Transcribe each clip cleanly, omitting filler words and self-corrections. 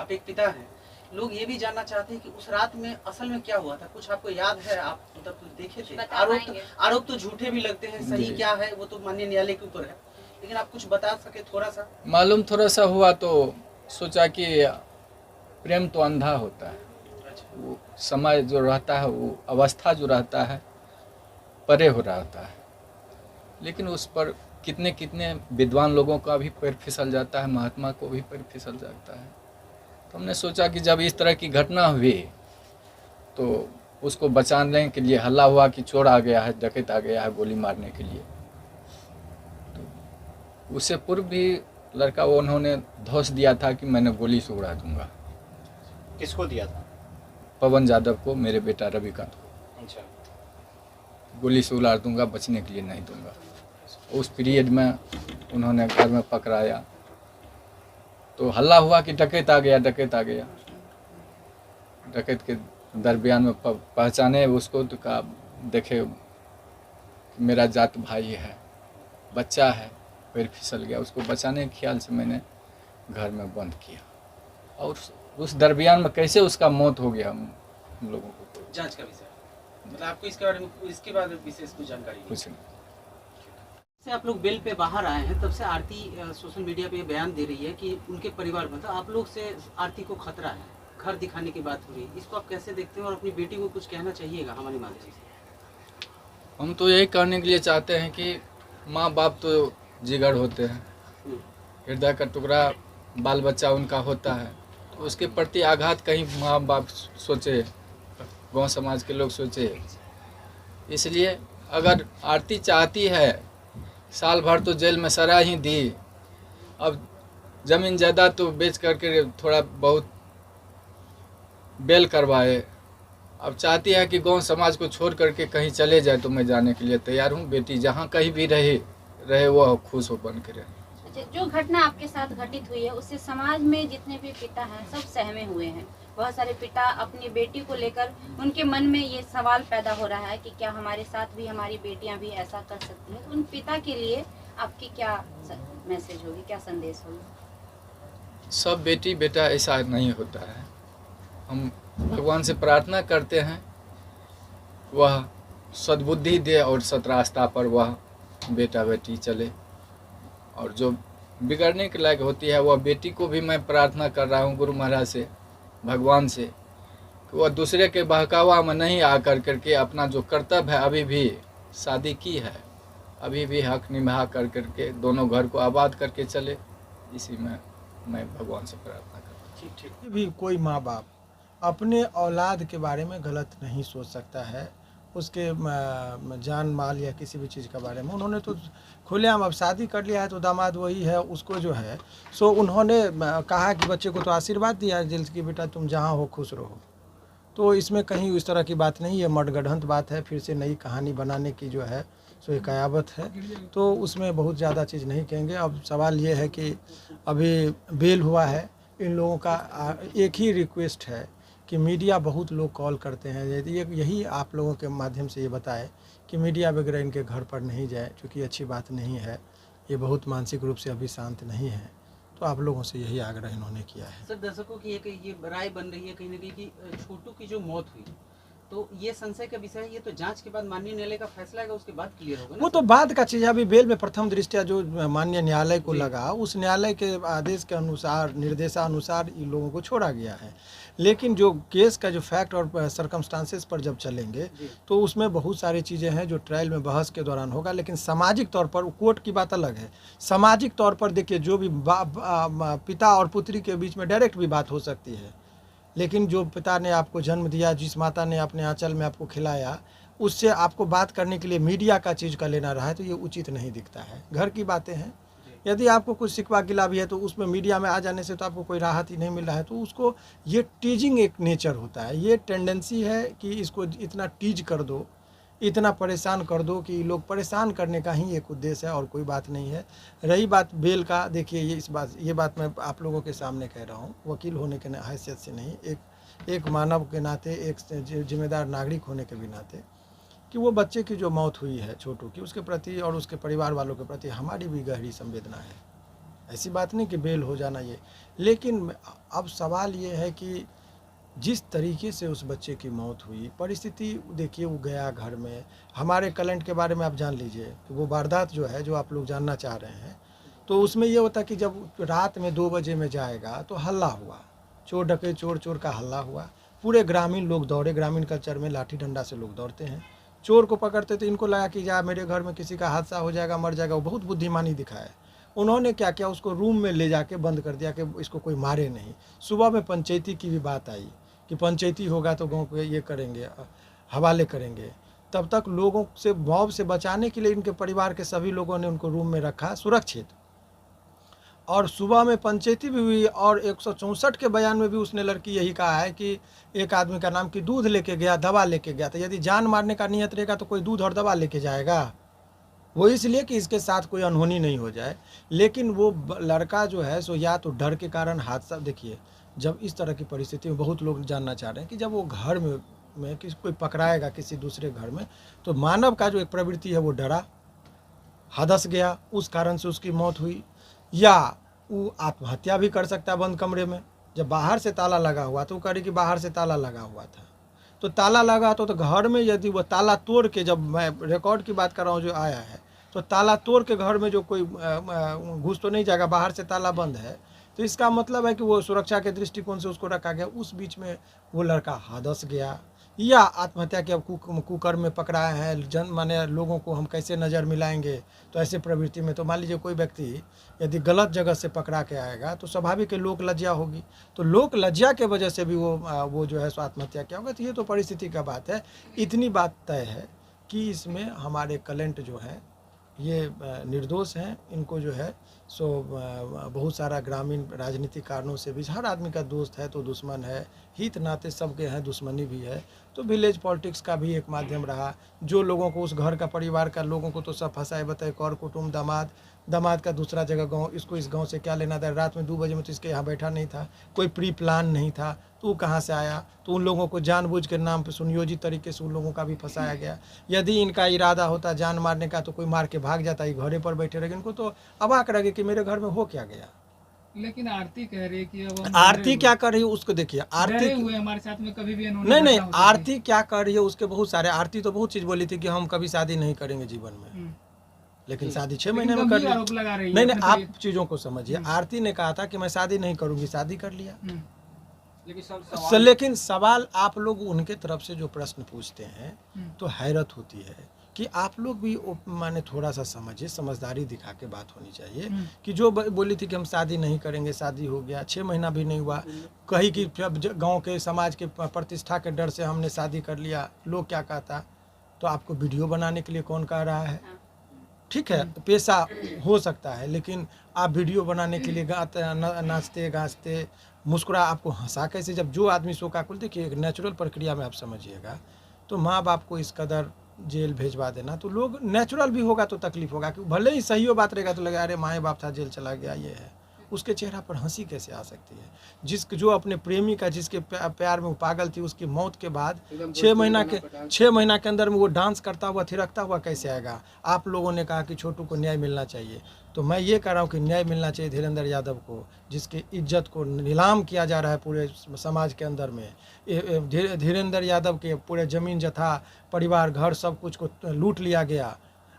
आप एक पिता हैं, लोग ये भी जानना चाहते हैं कि उस रात में असल में क्या हुआ था, कुछ आपको याद है? आप मतलब कुछ देखे थे? आरोप तो झूठे भी लगते हैं, सही क्या है वो तो माननीय न्यायालय के ऊपर है, लेकिन आप कुछ बता सके थोड़ा सा? मालूम थोड़ा सा हुआ तो सोचा कि प्रेम तो अंधा होता है, वो समय जो रहता है, वो अवस्था जो रहता है परे हो रहता है, लेकिन उस पर कितने कितने विद्वान लोगों का भी पैर फिसल जाता है, महात्मा को भी पैर फिसल जाता है। तो हमने सोचा कि जब इस तरह की घटना हुई तो उसको बचाने के लिए हल्ला हुआ कि चोर आ गया है, डकैत आ गया है गोली मारने के लिए। तो उससे पूर्व भी लड़का वो उन्होंने धौंस दिया था कि मैंने गोली से उड़ा दूंगा। किसको दिया था? पवन यादव को, मेरे बेटा रविकांत को। अच्छा। गोली से उड़ा दूंगा, बचने के लिए नहीं दूंगा। उस पीरियड में उन्होंने घर में पकड़ाया तो हल्ला हुआ कि डकैत आ गया, डकैत आ गया। डकैत के दरमियान में पहचाने उसको तो कहा देखे मेरा जात भाई है, बच्चा है, पैर फिसल गया। उसको बचाने के ख्याल से मैंने घर में बंद किया, और उस दरमियान में कैसे उसका मौत हो गया हम लोगों को जांच का विषय, मतलब आपको इसके बारे में इसके बारे में विशेष कुछ जानकारी कुछ नहीं। से आप लोग बेल पे बाहर आए हैं, तब से आरती सोशल मीडिया पे बयान दे रही है कि उनके परिवार में तो आप लोग से आरती को खतरा है, घर दिखाने की बात हो रही है, इसको आप कैसे देखते हैं? और अपनी बेटी को कुछ कहना चाहिएगा हमारी माध्यम से? हम तो यही कहने के लिए चाहते हैं कि माँ बाप तो जिगर होते हैं, हृदय का टुकड़ा बाल बच्चा उनका होता है, तो उसके प्रति आघात कहीं माँ बाप सोचे, गांव समाज के लोग सोचे। इसलिए अगर आरती चाहती है, साल भर तो जेल में सजा ही दी, अब ज़मीन जायदाद तो बेच करके थोड़ा बहुत बेल करवाए, अब चाहती है कि गांव समाज को छोड़ करके कहीं चले जाए, तो मैं जाने के लिए तैयार हूँ। बेटी जहाँ कहीं भी रहे वो खुश हो बन के रहे। जो घटना आपके साथ घटित हुई है उससे समाज में जितने भी पिता हैं सब सहमे हुए हैं। बहुत सारे पिता अपनी बेटी को लेकर उनके मन में ये सवाल पैदा हो रहा है कि क्या हमारे साथ भी हमारी बेटियां भी ऐसा कर सकती हैं। तो उन पिता के लिए आपकी क्या मैसेज होगी, क्या संदेश होगी? सब बेटी बेटा ऐसा नहीं होता है। हम भगवान से प्रार्थना करते हैं वह सद्बुद्धि दे और सतरास्ता पर वह बेटा बेटी चले, और जो बिगड़ने के लायक होती है वह बेटी को भी मैं प्रार्थना कर रहा हूँ गुरु महाराज से, भगवान से, कि वह दूसरे के बहकावा में नहीं आकर करके अपना जो कर्तव्य है, अभी भी शादी की है, अभी भी हक निभा कर करके दोनों घर को आबाद करके चले। इसी में मैं भगवान से प्रार्थना करता हूँ। ठीक भी कोई माँ बाप अपने औलाद के बारे में गलत नहीं सोच सकता है, उसके जान माल या किसी भी चीज़ के बारे में। उन्होंने तो खुलेआम अब शादी कर लिया है तो दामाद वही है, उसको जो है सो उन्होंने कहा कि बच्चे को तो आशीर्वाद दिया है दिल की, बेटा तुम जहाँ हो खुश रहो। तो इसमें कहीं इस तरह की बात नहीं है, मडगढ़ंत बात है, फिर से नई कहानी बनाने की जो है सो एक कयावत है, तो उसमें बहुत ज़्यादा चीज़ नहीं कहेंगे। अब सवाल ये है कि अभी बेल हुआ है, इन लोगों का एक ही रिक्वेस्ट है कि मीडिया बहुत लोग कॉल करते हैं, यही आप लोगों के माध्यम से ये बताए कि मीडिया वगैरह इनके घर पर नहीं जाए, क्योंकि अच्छी बात नहीं है, ये बहुत मानसिक रूप से अभी शांत नहीं है। तो आप लोगों से यही आग्रह इन्होंने किया है। सर, दर्शकों की ये राय बन रही है कहीं ना कहीं कि छोटू की जो मौत हुई तो ये संशय का विषय है, ये तो जांच के बाद माननीय न्यायालय का फैसला आएगा, उसके बाद क्लियर होगा ना? वो तो बाद का चीज़ है। अभी बेल में प्रथम दृष्टया जो माननीय न्यायालय को लगा, उस न्यायालय के आदेश के अनुसार, निर्देशानुसार इन लोगों को छोड़ा गया है। लेकिन जो केस का जो फैक्ट और सरकमस्टांसेस पर जब चलेंगे तो उसमें बहुत सारी चीज़ें हैं जो ट्रायल में बहस के दौरान होगा। लेकिन सामाजिक तौर पर कोर्ट की बात अलग है, सामाजिक तौर पर देखिए जो भी पिता और पुत्री के बीच में डायरेक्ट भी बात हो सकती है, लेकिन जो पिता ने आपको जन्म दिया, जिस माता ने अपने आंचल में आपको खिलाया, उससे आपको बात करने के लिए मीडिया का चीज़ का लेना रहा है, तो ये उचित नहीं दिखता है। घर की बातें हैं, यदि आपको कुछ शिकवा गिला भी है तो उसमें मीडिया में आ जाने से तो आपको कोई राहत ही नहीं मिल रहा है। तो उसको ये टीजिंग एक नेचर होता है, ये टेंडेंसी है कि इसको इतना टीज कर दो, इतना परेशान कर दो कि लोग परेशान करने का ही एक उद्देश्य है और कोई बात नहीं है। रही बात बेल का, देखिए ये बात मैं आप लोगों के सामने कह रहा हूँ, वकील होने के हैसियत से नहीं, एक मानव के नाते, एक जिम्मेदार नागरिक होने के भी नाते, कि वो बच्चे की जो मौत हुई है छोटू की, उसके प्रति और उसके परिवार वालों के प्रति हमारी भी गहरी संवेदना है। ऐसी बात नहीं कि बेल हो जाना ये, लेकिन अब सवाल ये है कि जिस तरीके से उस बच्चे की मौत हुई, परिस्थिति देखिए, वो गया घर में। हमारे कलेंट के बारे में आप जान लीजिए कि वो वारदात जो है, जो आप लोग जानना चाह रहे हैं, तो उसमें ये होता कि जब रात में 2 बजे में जाएगा तो हल्ला हुआ, चोर डके चोर चोर का हल्ला हुआ, पूरे ग्रामीण लोग दौड़े। ग्रामीण कल्चर में लाठी डंडा से लोग दौड़ते हैं, चोर को पकड़ते तो इनको लगा कि जा मेरे घर में किसी का हादसा हो जाएगा, मर जाएगा। वो बहुत बुद्धिमानी दिखाया। उन्होंने क्या किया, उसको रूम में ले जाके बंद कर दिया कि इसको कोई मारे नहीं। सुबह में पंचायती की भी बात आई कि पंचायती होगा तो गांव को ये करेंगे, हवाले करेंगे। तब तक लोगों से मौत से बचाने के लिए इनके परिवार के सभी लोगों ने उनको रूम में रखा सुरक्षित। और सुबह में पंचायती भी हुई और 164 के बयान में भी उसने लड़की यही कहा है कि एक आदमी का नाम कि दूध लेके गया, दवा लेके गया। तो यदि जान मारने का नियत रहेगा तो कोई दूध और दवा लेके जाएगा? वो इसलिए कि इसके साथ कोई अनहोनी नहीं हो जाए। लेकिन वो लड़का जो है सो या तो डर के कारण हादसा, देखिए जब इस तरह की परिस्थिति में बहुत लोग जानना चाह रहे हैं कि जब वो घर में किसी कोई पकड़ाएगा किसी दूसरे घर में, तो मानव का जो एक प्रवृत्ति है वो डरा, हदस गया, उस कारण से उसकी मौत हुई। या वो आत्महत्या भी कर सकता है बंद कमरे में। जब बाहर से ताला लगा हुआ तो वो कह रही कि बाहर से ताला लगा हुआ था, तो ताला लगा तो घर में यदि वो ताला तोड़ के, जब मैं रिकॉर्ड की बात कर रहा हूँ जो आया है, तो ताला तोड़ के घर में जो कोई घुस तो नहीं जाएगा, बाहर से ताला बंद है, तो इसका मतलब है कि वो सुरक्षा के दृष्टिकोण से उसको रखा गया। उस बीच में वो लड़का हादस गया या आत्महत्या के कुकर्म में पकड़ाए हैं। माने लोगों को हम कैसे नज़र मिलाएंगे, तो ऐसे प्रवृत्ति में तो मान लीजिए कोई व्यक्ति यदि गलत जगह से पकड़ा के आएगा तो स्वाभाविक है लोक लज्जा होगी, तो लोक लज्जा के वजह से भी वो जो है सो आत्महत्या किया होगा। तो ये तो परिस्थिति का बात है। इतनी बात तय है कि इसमें हमारे कलेंट जो है ये निर्दोष हैं। इनको जो है सो बहुत सारा ग्रामीण राजनीतिक कारणों से भी, हर आदमी का दोस्त है तो दुश्मन है, हित नाते सबके हैं, दुश्मनी भी है। तो विलेज पॉलिटिक्स का भी एक माध्यम रहा। जो लोगों को, उस घर का परिवार का लोगों को तो सब फंसाए बताए, कर कुटुंब, दामाद का दूसरा जगह गांव, इसको इस गांव से क्या लेना था, रात में 2 बजे में तो इसके यहाँ बैठा नहीं था, कोई प्री प्लान नहीं था, तो वो कहाँ से आया। तो उन लोगों को जानबूझ के नाम पे सुनियोजित तरीके से उन लोगों का भी फंसाया गया। यदि इनका इरादा होता जान मारने का तो कोई मार के भाग जाता, ये घरे पर बैठे रहे। इनको तो अबाक रहे कि मेरे घर में हो क्या गया। लेकिन आरती कह रही है कि अब हम आरती क्या कर रही है उसको देखिए। आरती हुए हमारे साथ में कभी भी इन्होंने नहीं, आरती क्या कर रही है उसके बहुत सारे। आरती तो बहुत चीज बोली थी कि हम कभी शादी नहीं करेंगे जीवन में, लेकिन शादी 6 महीने में कर आरोप लगा रही है। नहीं, आप चीजों को समझिए। आरती ने कहा था कि मैं शादी नहीं करूंगी, शादी कर लिया। लेकिन सवाल आप लोग उनके तरफ से जो प्रश्न पूछते हैं तो हैरत होती है कि आप लोग भी माने थोड़ा सा समझिए, समझदारी दिखा के बात होनी चाहिए। कि जो बोली थी कि हम शादी नहीं करेंगे, शादी हो गया, 6 महीना भी नहीं हुआ, कहीं कि गांव के समाज के प्रतिष्ठा के डर से हमने शादी कर लिया, लोग क्या कहता। तो आपको वीडियो बनाने के लिए कौन कह रहा है? ठीक है, पेशा हो सकता है, लेकिन आप वीडियो बनाने के लिए नाचते गाजते मुस्कुरा, आपको हंसा कैसे? जब जो आदमी शोकाकुल, देखिए एक नेचुरल प्रक्रिया में आप समझिएगा, तो माँ बाप को इस कदर जेल भेजवा देना, तो लोग नेचुरल भी होगा तो तकलीफ होगा। कि भले ही सही हो बात रहेगा तो लगा अरे माँ बाप था जेल चला गया, ये है, उसके चेहरा पर हंसी कैसे आ सकती है? जो अपने प्रेमी का, जिसके प्यार में वो पागल थी, उसकी मौत के बाद 6 महीना के अंदर में वो डांस करता हुआ थिरकता हुआ कैसे आएगा? आप लोगों ने कहा कि छोटू को न्याय मिलना चाहिए, तो मैं ये कह रहा हूँ कि न्याय मिलना चाहिए धीरेन्द्र यादव को, जिसकी इज्जत को नीलाम किया जा रहा है पूरे समाज के अंदर में। धीरेन्द्र यादव के पूरे जमीन जथा, परिवार, घर, सब कुछ को लूट लिया गया।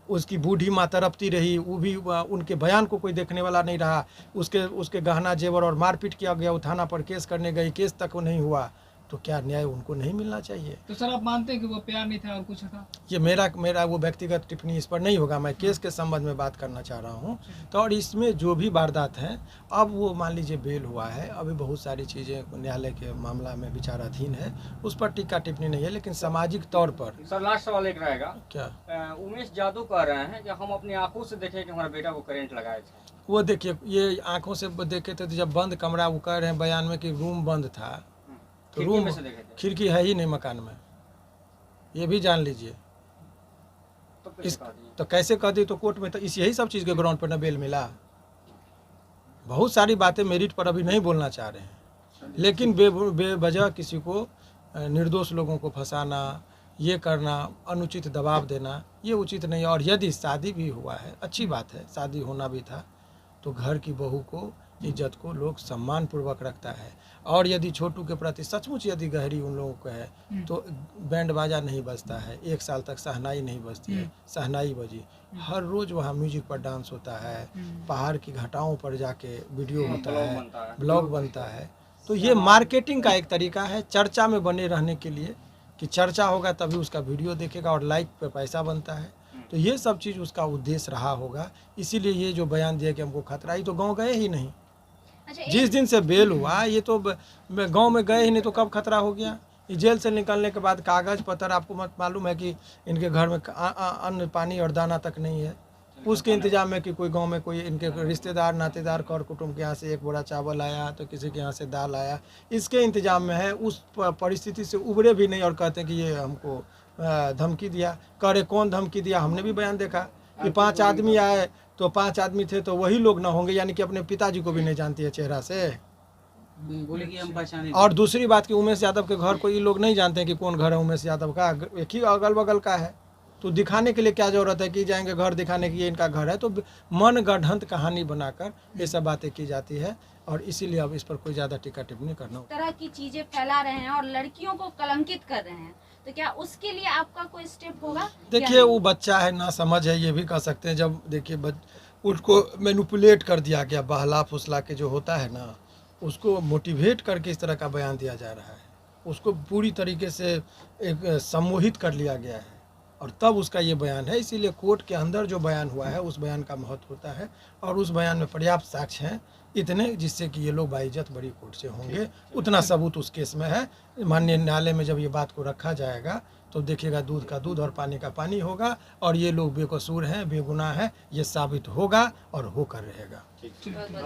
उसकी बूढ़ी माँ तड़पती रही, वो भी उनके बयान को कोई देखने वाला नहीं रहा। उसके गहना जेवर और मारपीट किया गया, वो थाना पर केस करने गई, केस तक वो नहीं हुआ। तो क्या न्याय उनको नहीं मिलना चाहिए? तो सर आप मानते हैं कि वो प्यार नहीं था और कुछ था? ये मेरा वो व्यक्तिगत टिप्पणी इस पर नहीं होगा। मैं केस के संबंध में बात करना चाह रहा हूँ। तो और इसमें जो भी वारदात हैं, अब वो मान लीजिए बेल हुआ है, अभी बहुत सारी चीज़ें न्यायालय के मामला में विचाराधीन है, उस पर टीका टिप्पणी नहीं है। लेकिन सामाजिक तौर पर सर लास्ट सवाल एक रहेगा। क्या उमेश जादव कह रहे हैं कि हम अपनी आंखों से देखे कि हमारे बेटा को करंट लगाए थे? वो देखिए, ये आंखों से देखे थे, तो जब बंद कमरा, वो कह रहे हैं बयान में कि रूम बंद था, तो रूम खिड़की है ही नहीं मकान में, ये भी जान लीजिए। तो कैसे कह दी? तो कोर्ट में तो यही सब चीज़ के ग्राउंड पर न बेल मिला। बहुत सारी बातें मेरिट पर अभी नहीं बोलना चाह रहे हैं, लेकिन बेवजह किसी को, निर्दोष लोगों को फंसाना, ये करना, अनुचित दबाव देना, ये उचित नहीं है। और यदि शादी भी हुआ है, अच्छी बात है, शादी होना भी था, तो घर की बहू को, इज्जत को लोग सम्मान पूर्वक रखता है। और यदि छोटू के प्रति सचमुच यदि गहरी उन लोगों को है तो बैंड बाजा नहीं बजता है, 1 साल तक शहनाई नहीं बजती है, शहनाई बजी। हर रोज़ वहाँ म्यूजिक पर डांस होता है, पहाड़ की घटाओं पर जाके वीडियो होता है, ब्लॉग बनता है। तो ये मार्केटिंग का एक तरीका है, चर्चा में बने रहने के लिए, कि चर्चा होगा तभी उसका वीडियो देखेगा और लाइक पे पैसा बनता है। तो ये सब चीज़ उसका उद्देश्य रहा होगा। इसीलिए ये जो बयान दिया कि हमको खतरा, ये तो गांव गए ही नहीं। अच्छा, जिस दिन से बेल हुआ ये तो गांव में गए ही नहीं, तो कब खतरा हो गया? ये जेल से निकलने के बाद कागज़ पत्र, आपको मत मालूम है कि इनके घर में अन्न पानी और दाना तक नहीं है। उसके इंतजाम में कि कोई गांव में कोई इनके रिश्तेदार नातेदार कर कुटुंब के यहाँ से 1 बोरा चावल आया तो किसी के यहाँ से दाल आया, इसके इंतजाम में है। उस परिस्थिति से उबरे भी नहीं और कहते कि ये हमको धमकी दिया। करे कौन धमकी दिया? हमने भी बयान देखा कि 5 आदमी आए, तो 5 आदमी थे तो वही लोग ना होंगे, यानी कि अपने पिताजी को भी नहीं जानती है चेहरा से। बोले कि हम पहचाने। और दूसरी बात कि उमेश यादव के घर को ये लोग नहीं जानते हैं कि कौन घर है उमेश यादव का, एक ही अगल बगल का है। तो दिखाने के लिए क्या जरूरत है कि जाएंगे घर दिखाने की ये इनका घर है? तो मन गढ़ंत कहानी बनाकर ये सब बातें की जाती है, और इसीलिए अब इस पर कोई ज़्यादा टिक्का टिप्पणी करना। तरह की चीजें फैला रहे हैं और लड़कियों को कलंकित कर रहे हैं, तो क्या उसके लिए आपका कोई स्टेप होगा? देखिए, वो बच्चा है, ना समझ है, ये भी कह सकते हैं। जब देखिए उसको मैनिपुलेट कर दिया गया, बहला फुसला के जो होता है ना, उसको मोटिवेट करके इस तरह का बयान दिया जा रहा है। उसको पूरी तरीके से एक सम्मोहित कर लिया गया है, और तब उसका ये बयान है। इसीलिए कोर्ट के अंदर जो बयान हुआ है उस बयान का महत्व होता है, और उस बयान में पर्याप्त साक्ष्य हैं इतने, जिससे कि ये लोग बाइज्जत बड़ी कोर्ट से होंगे। उतना सबूत उस केस में है। माननीय न्यायालय में जब ये बात को रखा जाएगा तो देखिएगा, दूध का दूध और पानी का पानी होगा, और ये लोग बेकसूर हैं, बेगुनाह हैं, ये साबित होगा और होकर रहेगा। बहुत बहुत